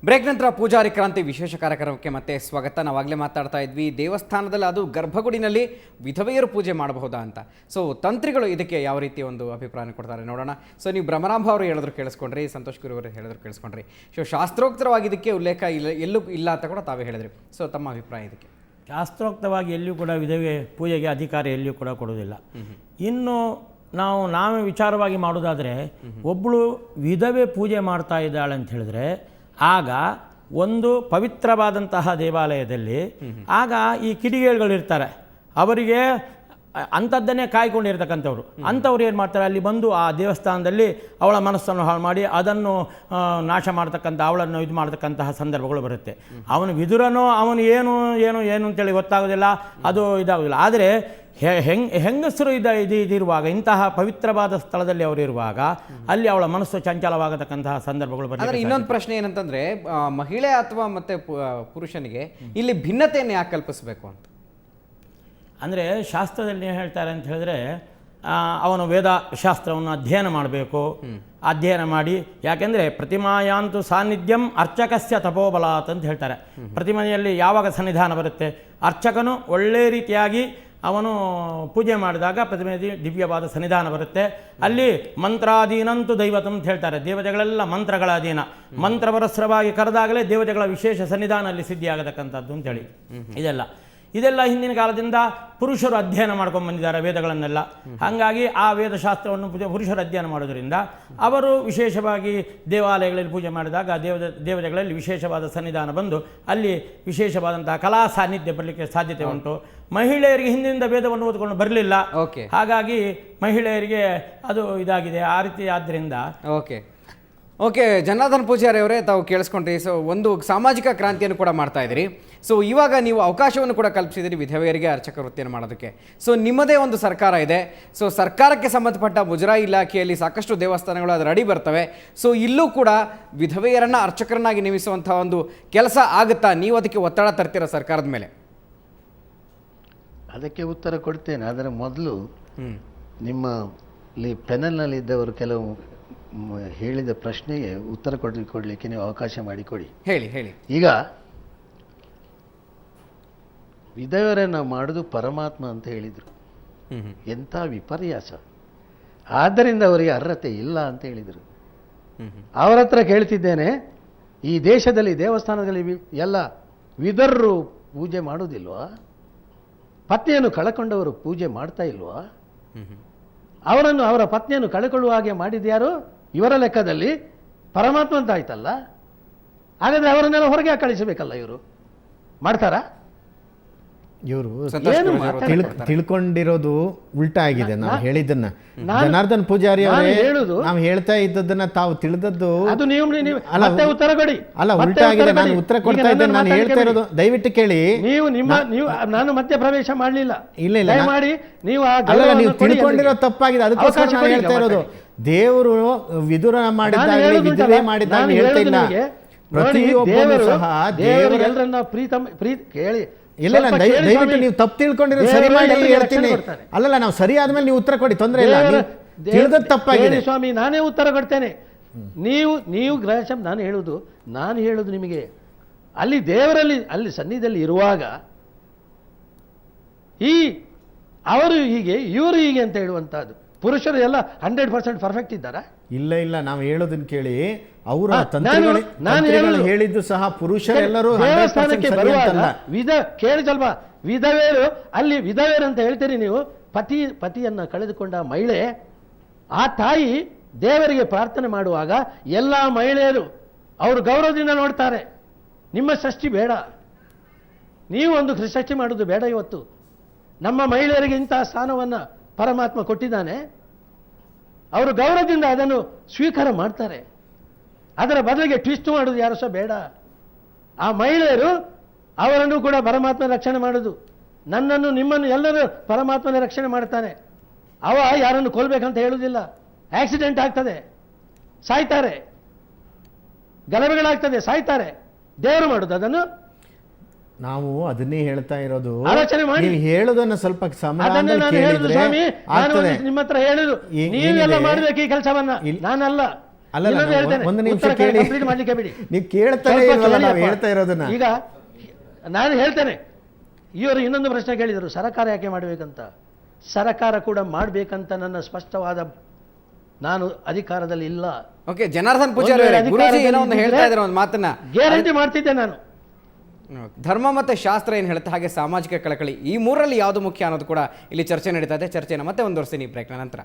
Break ನಂತರ ಪೂಜಾರಿ ಕ್ರಾಂತಿ ವಿಶೇಷ ಕಾರ್ಯಕ್ರಮಕ್ಕೆ ಮತ್ತೆ ಸ್ವಾಗತ. ನಾವಾಗಲೇ ಮಾತಾಡ್ತಾ ಇದ್ವಿ ದೇವಸ್ಥಾನದಲ್ಲಿ, ಅದು ಗರ್ಭಗುಡಿನಲ್ಲಿ ವಿಧವೆಯರು ಪೂಜೆ ಮಾಡಬಹುದಾ ಅಂತ. ಸೊ ತಂತ್ರಿಗಳು ಇದಕ್ಕೆ ಯಾವ ರೀತಿ ಒಂದು ಅಭಿಪ್ರಾಯ ಕೊಡ್ತಾರೆ ನೋಡೋಣ. ಸೊ ನೀವು ಬ್ರಹ್ಮರಾಂಭ ಅವರು ಹೇಳಿದ್ರು ಕೇಳಿಸ್ಕೊಂಡ್ರಿ, ಸಂತೋಷ್ ಗುರು ಅವರು ಹೇಳಿದ್ರು ಕೇಳಿಸ್ಕೊಂಡ್ರಿ. ಸೊ ಶಾಸ್ತ್ರೋಕ್ತವಾಗಿ ಇದಕ್ಕೆ ಉಲ್ಲೇಖ ಎಲ್ಲೂ ಇಲ್ಲ ಅಂತ ಕೂಡ ತಾವೇ ಹೇಳಿದ್ರಿ. ಸೊ ತಮ್ಮ ಅಭಿಪ್ರಾಯ ಇದಕ್ಕೆ? ಶಾಸ್ತ್ರೋಕ್ತವಾಗಿ ಎಲ್ಲಿಯೂ ಕೂಡ ವಿಧವೆ ಪೂಜೆಗೆ ಅಧಿಕಾರ ಎಲ್ಲಿಯೂ ಕೂಡ ಕೊಡುವುದಿಲ್ಲ. ಇನ್ನು ನಾವೇ ವಿಚಾರವಾಗಿ ಮಾಡೋದಾದರೆ, ಒಬ್ಬಳು ವಿಧವೆ ಪೂಜೆ ಮಾಡ್ತಾ ಇದ್ದಾಳೆ ಅಂತ ಹೇಳಿದ್ರೆ, ಆಗ ಒಂದು ಪವಿತ್ರವಾದಂತಹ ದೇವಾಲಯದಲ್ಲಿ ಆಗ ಈ ಕಿಡಿಗೇಳುಗಳಿರ್ತಾರೆ, ಅವರಿಗೆ ಅಂಥದ್ದನ್ನೇ ಕಾಯ್ಕೊಂಡಿರ್ತಕ್ಕಂಥವ್ರು. ಅಂಥವ್ರು ಏನು ಮಾಡ್ತಾರೆ, ಅಲ್ಲಿ ಬಂದು ಆ ದೇವಸ್ಥಾನದಲ್ಲಿ ಅವಳ ಮನಸ್ಸನ್ನು ಹಾಳು ಮಾಡಿ ಅದನ್ನು ನಾಶ ಮಾಡ್ತಕ್ಕಂಥ, ಅವಳನ್ನು ಇದು ಮಾಡ್ತಕ್ಕಂತಹ ಸಂದರ್ಭಗಳು ಬರುತ್ತೆ. ಅವನು ವಿದುರನೋ ಅವನು ಏನು ಅಂತೇಳಿ ಗೊತ್ತಾಗೋದಿಲ್ಲ, ಅದು ಇದಾಗೋದಿಲ್ಲ. ಆದರೆ ಹೆಂಗಸರು ಇದಿರುವಾಗ, ಇಂತಹ ಪವಿತ್ರವಾದ ಸ್ಥಳದಲ್ಲಿ ಅವರು ಇರುವಾಗ ಅಲ್ಲಿ ಅವಳ ಮನಸ್ಸು ಚಂಚಲವಾಗತಕ್ಕಂತಹ ಸಂದರ್ಭಗಳು ಬರ್ತದೆ. ಇನ್ನೊಂದು ಪ್ರಶ್ನೆ ಏನಂತಂದ್ರೆ, ಮಹಿಳೆ ಅಥವಾ ಮತ್ತೆ ಪುರುಷನಿಗೆ ಇಲ್ಲಿ ಭಿನ್ನತೆಯನ್ನು ಯಾಕೆ ಕಲ್ಪಿಸಬೇಕು ಅಂತ ಅಂದರೆ, ಶಾಸ್ತ್ರದಲ್ಲಿ ಏನು ಹೇಳ್ತಾರೆ ಅಂತ ಹೇಳಿದ್ರೆ, ಅವನು ವೇದ ಶಾಸ್ತ್ರವನ್ನು ಅಧ್ಯಯನ ಮಾಡಬೇಕು. ಅಧ್ಯಯನ ಮಾಡಿ, ಯಾಕೆಂದರೆ ಪ್ರತಿಮಾಯಾಂತು ಸಾನ್ನಿಧ್ಯಂ ಅರ್ಚಕಸ್ಯ ತಪೋಬಲಾತ್ ಅಂತ ಹೇಳ್ತಾರೆ. ಪ್ರತಿಮೆಯಲ್ಲಿ ಯಾವಾಗ ಸನ್ನಿಧಾನ ಬರುತ್ತೆ, ಅರ್ಚಕನು ಒಳ್ಳೆ ರೀತಿಯಾಗಿ ಅವನು ಪೂಜೆ ಮಾಡಿದಾಗ ಪ್ರತಿಮೆಯಲ್ಲಿ ದಿವ್ಯವಾದ ಸನ್ನಿಧಾನ ಬರುತ್ತೆ. ಅಲ್ಲಿ ಮಂತ್ರಾಧೀನಂತೂ ದೈವತಂ ಅಂತ ಹೇಳ್ತಾರೆ, ದೇವತೆಗಳೆಲ್ಲ ಮಂತ್ರಗಳ ಅಧೀನ. ಮಂತ್ರಪರಸ್ರವಾಗಿ ಕರೆದಾಗಲೇ ದೇವತೆಗಳ ವಿಶೇಷ ಸನ್ನಿಧಾನ ಅಲ್ಲಿ ಸಿದ್ಧಿಯಾಗತಕ್ಕಂಥದ್ದು ಅಂತೇಳಿ. ಇದೆಲ್ಲ ಹಿಂದಿನ ಕಾಲದಿಂದ ಪುರುಷರು ಅಧ್ಯಯನ ಮಾಡ್ಕೊಂಡು ಬಂದಿದ್ದಾರೆ ವೇದಗಳನ್ನೆಲ್ಲ. ಹಾಗಾಗಿ ಆ ವೇದಶಾಸ್ತ್ರವನ್ನು ಪುರುಷರು ಅಧ್ಯಯನ ಮಾಡೋದರಿಂದ ಅವರು ವಿಶೇಷವಾಗಿ ದೇವಾಲಯಗಳಲ್ಲಿ ಪೂಜೆ ಮಾಡಿದಾಗ ದೇವತೆಗಳಲ್ಲಿ ವಿಶೇಷವಾದ ಸನ್ನಿಧಾನ ಬಂದು ಅಲ್ಲಿ ವಿಶೇಷವಾದಂತಹ ಕಲಾ ಸಾನ್ನಿಧ್ಯ ಬರಲಿಕ್ಕೆ ಸಾಧ್ಯತೆ ಉಂಟು. ಮಹಿಳೆಯರಿಗೆ ಹಿಂದಿನಿಂದ ವೇದವನ್ನು ಓದಿಕೊಂಡು ಬರಲಿಲ್ಲ, ಹಾಗಾಗಿ ಮಹಿಳೆಯರಿಗೆ ಅದು ಇದಾಗಿದೆ. ಆ ರೀತಿ ಆದ್ದರಿಂದ ಓಕೆ ಜನಾರ್ದನ್ ಪೂಜಾರಿ ಅವರೇ, ತಾವು ಕೇಳಿಸ್ಕೊಂಡ್ರಿ. ಸೊ ಒಂದು ಸಾಮಾಜಿಕ ಕ್ರಾಂತಿಯನ್ನು ಕೂಡ ಮಾಡ್ತಾ ಇದ್ದೀರಿ. ಸೊ ಇವಾಗ ನೀವು ಅವಕಾಶವನ್ನು ಕೂಡ ಕಲ್ಪಿಸಿದಿರಿ ವಿಧವೆಯರಿಗೆ ಅರ್ಚಕ ವೃತ್ತಿಯನ್ನು ಮಾಡೋದಕ್ಕೆ. ಸೊ ನಿಮ್ಮದೇ ಒಂದು ಸರ್ಕಾರ ಇದೆ. ಸೊ ಸರ್ಕಾರಕ್ಕೆ ಸಂಬಂಧಪಟ್ಟ ಮುಜರಾಯಿ ಇಲಾಖೆಯಲ್ಲಿ ಸಾಕಷ್ಟು ದೇವಸ್ಥಾನಗಳು ಅದರ ಅಡಿ ಬರ್ತವೆ. ಸೊ ಇಲ್ಲೂ ಕೂಡ ವಿಧವೆಯರನ್ನು ಅರ್ಚಕರನ್ನಾಗಿ ನೇಮಿಸುವಂಥ ಒಂದು ಕೆಲಸ ಆಗುತ್ತಾ? ನೀವು ಅದಕ್ಕೆ ಒತ್ತಡ ತರ್ತೀರಾ ಸರ್ಕಾರದ ಮೇಲೆ? ಅದಕ್ಕೆ ಉತ್ತರ ಕೊಡ್ತೇನೆ. ಅದರ ಮೊದಲು ನಿಮ್ಮ ಪೆನಲ್ನಲ್ಲಿ ಇದ್ದವರು ಕೆಲವು ಹೇಳಿದ ಪ್ರಶ್ನೆಗೆ ಉತ್ತರ ಕೊಡಲಿಕ್ಕೆ ನೀವು ಅವಕಾಶ ಮಾಡಿಕೊಡಿ. ಹೇಳಿ. ಈಗ ವಿಧವೆಯರನ್ನು ಮಾಡೋದು ಪರಮಾತ್ಮ ಅಂತ ಹೇಳಿದರು. ಎಂಥ ವಿಪರ್ಯಾಸ! ಆದ್ದರಿಂದ ಅವರಿಗೆ ಅರ್ಹತೆ ಇಲ್ಲ ಅಂತ ಹೇಳಿದರು. ಅವರ ಹತ್ರ ಕೇಳ್ತಿದ್ದೇನೆ, ಈ ದೇಶದಲ್ಲಿ ದೇವಸ್ಥಾನದಲ್ಲಿ ಎಲ್ಲ ವಿಧರ್ರು ಪೂಜೆ ಮಾಡೋದಿಲ್ವಾ? ಪತ್ನಿಯನ್ನು ಕಳಕೊಂಡವರು ಪೂಜೆ ಮಾಡ್ತಾ ಇಲ್ವಾ? ಅವರ ಪತ್ನಿಯನ್ನು ಕಳೆಕೊಳ್ಳುವ ಹಾಗೆ ಮಾಡಿದ್ಯಾರು? ಇವರ ಲೆಕ್ಕದಲ್ಲಿ ಪರಮಾತ್ಮ ಅಂತ ಆಯ್ತಲ್ಲ. ಹಾಗಾದ್ರೆ ಅವರನ್ನೆಲ್ಲ ಹೊರಗೆ ಕಳಿಸಬೇಕಲ್ಲ. ಇವರು ಮಾಡ್ತಾರಾ? ಇವರು ತಿಳ್ಕೊಂಡಿರೋದು ಉಲ್ಟಾ ಆಗಿದೆ. ನಾವು ಹೇಳಿದ್ದನ್ನ ಜನಾರ್ದನ್ ಪೂಜಾರಿ ಅವರೇ ನಾವು ಹೇಳ್ತಾ ಇದ್ದದನ್ನ ತಾವು ತಿಳಿದದ್ದು ಅದು ನೀವು ಉತ್ತರ ಕೊಡಿ. ಅಲ್ಲ, ಉಲ್ಟಾ ಆಗಿದೆ. ನಾನು ಉತ್ತರ ಕೊಡ್ತಾ ಇದ್ದೇನೆ. ನಾನು ಹೇಳ್ತಾ ಇರೋದು ದಯವಿಟ್ಟು ಕೇಳಿ. ನೀವು ನಾನು ಮತ್ತೆ ಪ್ರವೇಶ ಮಾಡಲಿಲ್ಲ. ಇಲ್ಲ ಮಾಡಿ ನೀವು ನೀವು ತಿಳ್ಕೊಂಡಿರೋ ತಪ್ಪಾಗಿದೆ. ಅದಕ್ಕೋಸ್ಕರ ನಾನು ಹೇಳ್ತಾ ಇರೋದು, ದೇವರು ವಿದುರ ಮಾಡಿದ್ದಾಗಲಿ ವಿಧವೆ ಮಾಡಿದ್ದಾಗಲಿ ಹೇಳ್ತಾ ಇಲ್ಲ. ಪ್ರತಿಯೊಬ್ಬರು ಸಹ ದೇವರೆಲ್ಲರನ್ನ ಕೇಳಿ. ಇಲ್ಲ, ದಯವಿಟ್ಟು ನೀವು ತಪ್ಪು ತಿಳ್ಕೊಂಡಿರೋದು ಸರಿ ಮಾಡಿ ಹೇಳ್ತೀನಿ. ಅಲ್ಲಲ್ಲ, ನಾವು ಸರಿ ಆದ್ಮೇಲೆ ನೀವು ಉತ್ತರ ಕೊಡಿ, ತೊಂದರೆ ಇಲ್ಲ. ತಿಳಿದದ್ದು ತಪ್ಪಾಗಿದೆ ಸ್ವಾಮಿ. ನಾನೇ ಉತ್ತರ ಕೊಡ್ತೇನೆ. ನೀವು ಗ್ರಹಶಂ ನಾನು ಹೇಳುದು ನಿಮಗೆ, ಅಲ್ಲಿ ದೇವರಲ್ಲಿ ಅಲ್ಲಿ ಸನ್ನಿಧಿಯಲ್ಲಿ ಇರುವಾಗ ಅವರು ಹೀಗೆ ಇವರು ಹೀಗೆ ಅಂತ ಹೇಳುವಂತಹದ್ದು. ಪುರುಷರು ಎಲ್ಲ 100% ಪರ್ಫೆಕ್ಟ್ ಇದ್ದಾರಾ? ಇಲ್ಲ, ನಾವು ಹೇಳೋದನ್ನ ಕೇಳಿ. ಅವರ ತಂತ್ರಗಳು ಹೇಳಿದ್ದು ಸಹ ಪುರುಷರೆಲ್ಲರೂ ದೇವಸ್ಥಾನಕ್ಕೆ ಬರುವಾಗ ಕೇಳಿ ಸ್ವಲ್ಪ. ವಿಧವೆಯರು ಅಲ್ಲಿ ವಿಧವೆಯರು ಅಂತ ಹೇಳ್ತೀರಿ ನೀವು. ಪತಿಯನ್ನ ಕಳೆದುಕೊಂಡ ಮಹಿಳೆ, ಆ ತಾಯಿ ದೇವರಿಗೆ ಪ್ರಾರ್ಥನೆ ಮಾಡುವಾಗ ಎಲ್ಲ ಮಹಿಳೆಯರು ಅವರು ಗೌರವದಿಂದ ನೋಡ್ತಾರೆ. ನಿಮ್ಮ ಷಷ್ಠಿ ಬೇಡ, ನೀವು ಒಂದು ಷಷ್ಠಿ ಮಾಡೋದು ಬೇಡ. ಇವತ್ತು ನಮ್ಮ ಮಹಿಳೆಯರಿಗೆ ಇಂತಹ ಸ್ಥಾನವನ್ನು ಪರಮಾತ್ಮ ಕೊಟ್ಟಿದ್ದಾನೆ. ಅವರು ಗೌರವದಿಂದ ಅದನ್ನು ಸ್ವೀಕಾರ ಮಾಡ್ತಾರೆ. ಅದರ ಬದಲಿಗೆ ಟ್ವಿಸ್ಟ್ ಮಾಡೋದು ಯಾರು ಸಹ ಬೇಡ. ಆ ಮಹಿಳೆಯರು ಅವರನ್ನು ಕೂಡ ಪರಮಾತ್ಮ ರಕ್ಷಣೆ ಮಾಡೋದು. ನನ್ನನ್ನು ನಿಮ್ಮನ್ನು ಎಲ್ಲರೂ ಪರಮಾತ್ಮನ ರಕ್ಷಣೆ ಮಾಡ್ತಾನೆ. ಯಾರನ್ನು ಕೊಲ್ಬೇಕಂತ ಹೇಳುವುದಿಲ್ಲ. ಆಕ್ಸಿಡೆಂಟ್ ಆಗ್ತದೆ, ಸಾಯ್ತಾರೆ, ಗಲಭೆಗಳಾಗ್ತದೆ, ಸಾಯ್ತಾರೆ. ದೇವರು ಮಾಡೋದು ಅದನ್ನು. ನಾವು ಅದನ್ನೇ ಹೇಳ್ತಾ ಇರೋದು. ಆಲೋಚನೆ ಮಾಡಿ. ನೀವು ಹೇಳೋದನ್ನ ಸ್ವಲ್ಪ ನಿಮ್ಮ ಹತ್ರ ಹೇಳುದು. ನೀವೆಲ್ಲ ಮಾಡಬೇಕು ಈ ಕೆಲಸವನ್ನ, ನಾನಲ್ಲ. ಅಲ್ಲ, ಇನ್ನೊಂದು ನಾನು ಹೇಳ್ತೇನೆ. ಒಂದು ನಿಮಿಷ ಉತ್ತರ ಕೇಳಿ. ಕಂಪ್ಲೀಟ್ ಮಾಡ್ಲಿಕ್ಕೆ ಬಿಡಿ. ನೀವು ಕೇಳ್ತಾನೆ ಸ್ವಲ್ಪ ಇಲ್ವಲ್ಲ ನಾವು ಕೇಳಿಯಪ್ಪ. ಹೇಳ್ತಾ ಇರೋದನ್ನ. ಈಗ ನಾನು ಹೇಳ್ತೇನೆ, ಇವರು ಇನ್ನೊಂದು ಪ್ರಶ್ನೆ ಕೇಳಿದರು, ಸರಕಾರ ಯಾಕೆ ಮಾಡಬೇಕಂತ. ಸರಕಾರ ಕೂಡ ಮಾಡಬೇಕಂತ ನನ್ನ ಸ್ಪಷ್ಟವಾದ, ನಾನು ಅಧಿಕಾರದಲ್ಲಿ ಇಲ್ಲ, ಓಕೆ, ಜನಾರ್ದನ್ ಪೂಜಾರಿ ಅವರೇ, ಗುರೂಜಿ ಏನೋ ಒಂದು ಹೇಳ್ತಾ ಇದ್ದಾರೆ ಒಂದು ಮಾತನ್ನ. ಗ್ಯಾರಂಟಿ ಮಾಡ್ತಿದ್ದೆ ನಾನು. ಧರ್ಮ ಮತ್ತೆ ಶಾಸ್ತ್ರ ಏನು ಹೇಳುತ್ತೆ, ಹಾಗೆ ಸಾಮಾಜಿಕ ಕಳಕಳಿ, ಈ ಮೂರರಲ್ಲಿ ಯಾವುದು ಮುಖ್ಯ ಅನ್ನೋದು ಕೂಡ ಇಲ್ಲಿ ಚರ್ಚೆ ನಡೀತಾ ಇದೆ. ಚರ್ಚೆನ ಮತ್ತೆ ಮುಂದುವರಿಸ್ತೀನಿ ಈ ಬ್ರೇಕ್ನ ನಂತರ.